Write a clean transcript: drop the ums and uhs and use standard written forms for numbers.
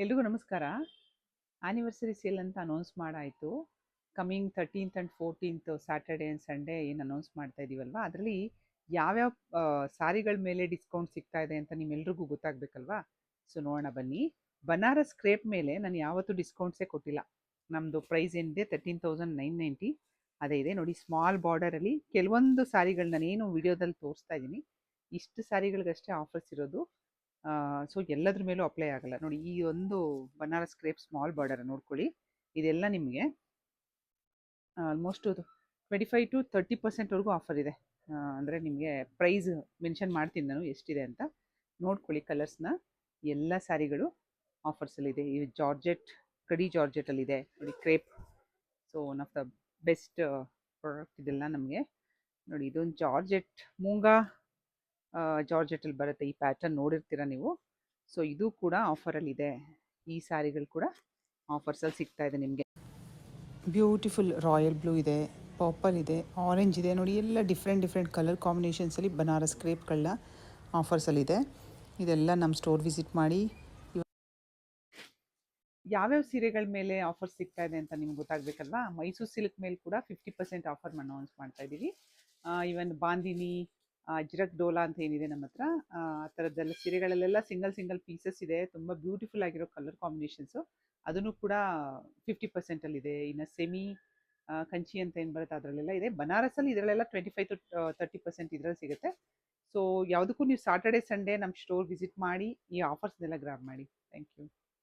ಎಲ್ರಿಗೂ ನಮಸ್ಕಾರ. Anniversary sale ಅಂತ ಅನೌನ್ಸ್ ಮಾಡಾಯಿತು. Coming 13th and 14th Saturday and Sunday ಏನು ಅನೌನ್ಸ್ ಮಾಡ್ತಾ ಇದ್ದೀವಲ್ವ, ಅದರಲ್ಲಿ ಯಾವ್ಯಾವ ಸಾರಿಗಳ ಮೇಲೆ ಡಿಸ್ಕೌಂಟ್ ಸಿಗ್ತಾ ಇದೆ ಅಂತ ನಿಮ್ಮೆಲ್ರಿಗೂ ಗೊತ್ತಾಗಬೇಕಲ್ವಾ. ಸೊ ನೋಡೋಣ ಬನ್ನಿ. ಬನಾರಸ್ ಕ್ರೇಪ್ ಮೇಲೆ ನಾನು ಯಾವತ್ತೂ ಡಿಸ್ಕೌಂಟ್ಸೇ ಕೊಟ್ಟಿಲ್ಲ. ನಮ್ಮದು ಪ್ರೈಸ್ ಏನಿದೆ 13,990 ಅದೇ ಇದೆ ನೋಡಿ. ಸ್ಮಾಲ್ ಬಾರ್ಡರಲ್ಲಿ ಕೆಲವೊಂದು ಸಾರಿಗಳು ನಾನೇನು ವಿಡಿಯೋದಲ್ಲಿ ತೋರಿಸ್ತಾ ಇದ್ದೀನಿ, ಇಷ್ಟು ಸಾರಿಗಳಿಗಷ್ಟೇ ಆಫರ್ಸ್ ಇರೋದು. ಸೊ ಎಲ್ಲದ್ರ ಮೇಲೂ ಅಪ್ಲೈ ಆಗಲ್ಲ ನೋಡಿ. ಈ ಒಂದು ಬನಾರಸ್ ಕ್ರೇಪ್ ಸ್ಮಾಲ್ ಬಾರ್ಡರ್ ನೋಡ್ಕೊಳ್ಳಿ, ಇದೆಲ್ಲ ನಿಮಗೆ ಆಲ್ಮೋಸ್ಟ್ 25 to 30% ಆಫರ್ ಇದೆ. ಅಂದರೆ ನಿಮಗೆ ಪ್ರೈಸ್ ಮೆನ್ಷನ್ ಮಾಡ್ತೀನಿ ನಾನು ಎಷ್ಟಿದೆ ಅಂತ ನೋಡ್ಕೊಳ್ಳಿ. ಕಲರ್ಸ್ನ ಎಲ್ಲ ಸ್ಯಾರಿಗಳು ಆಫರ್ಸಲ್ಲಿದೆ. ಈ ಜಾರ್ಜೆಟ್, ಕಡಿ ಜಾರ್ಜೆಟಲ್ಲಿದೆ ನೋಡಿ crepe. So one of the best product ಇದೆಲ್ಲ ನಮಗೆ ನೋಡಿ. ಇದೊಂದು ಜಾರ್ಜೆಟ್, ಮೂಂಗಾ ಜಾರ್ಜೆಟಲ್ಲಿ ಬರುತ್ತೆ. ಈ ಪ್ಯಾಟರ್ನ್ ನೋಡಿರ್ತೀರ ನೀವು. ಸೊ ಇದು ಕೂಡ ಆಫರಲ್ಲಿದೆ. ಈ ಸ್ಯಾರಿಗಳು ಕೂಡ ಆಫರ್ಸಲ್ಲಿ ಸಿಗ್ತಾ ಇದೆ ನಿಮಗೆ. ಬ್ಯೂಟಿಫುಲ್ ರಾಯಲ್ ಬ್ಲೂ ಇದೆ, ಪರ್ಪಲ್ ಇದೆ, ಆರೆಂಜ್ ಇದೆ ನೋಡಿ. ಎಲ್ಲ ಡಿಫ್ರೆಂಟ್ ಕಲರ್ ಕಾಂಬಿನೇಷನ್ಸಲ್ಲಿ ಬನಾರಸ್ ಕ್ರೇಪ್ಗಳನ್ನ ಆಫರ್ಸಲ್ಲಿದೆ. ಇದೆಲ್ಲ ನಮ್ಮ ಸ್ಟೋರ್ ವಿಸಿಟ್ ಮಾಡಿ. ಯಾವ್ಯಾವ ಸೀರೆಗಳ ಮೇಲೆ ಆಫರ್ ಸಿಗ್ತಾ ಇದೆ ಅಂತ ನಿಮ್ಗೆ ಗೊತ್ತಾಗಬೇಕಲ್ವಾ. ಮೈಸೂರು ಸಿಲ್ಕ್ ಮೇಲೆ ಕೂಡ 50% ಆಫರ್ ಅನೌನ್ಸ್ ಮಾಡ್ತಾ ಇದ್ದೀವಿ. ಇವನ್ ಬಾಂದಿನಿ, ಅಜ್ರಕ್ ಡೋಲಾ ಅಂತ ಏನಿದೆ ನಮ್ಮ ಹತ್ರ, ಆ ಥರದ್ದೆಲ್ಲ ಸೀರೆಗಳಲ್ಲೆಲ್ಲ ಸಿಂಗಲ್ ಪೀಸಸ್ ಇದೆ. ತುಂಬ ಬ್ಯೂಟಿಫುಲ್ ಆಗಿರೋ ಕಲರ್ ಕಾಂಬಿನೇಷನ್ಸು, ಅದನ್ನು ಕೂಡ 50%ಅಲ್ಲಿದೆ. ಇನ್ನು ಸೆಮಿ ಕಂಚಿ ಅಂತ ಏನು ಬರುತ್ತೆ ಅದರಲ್ಲೆಲ್ಲ ಇದೆ. ಬನಾರಸಲ್ಲಿ ಇದರಲ್ಲೆಲ್ಲ 25 to 30% ಇದರಲ್ಲಿ ಸಿಗುತ್ತೆ. ಸೊ ಯಾವುದಕ್ಕೂ ನೀವು ಸಾಟರ್ಡೆ ಸಂಡೇ ನಮ್ಮ ಸ್ಟೋರ್ ವಿಸಿಟ್ ಮಾಡಿ ಈ ಆಫರ್ಸ್ನೆಲ್ಲ ಗ್ರಾಬ್ ಮಾಡಿ. Thank you.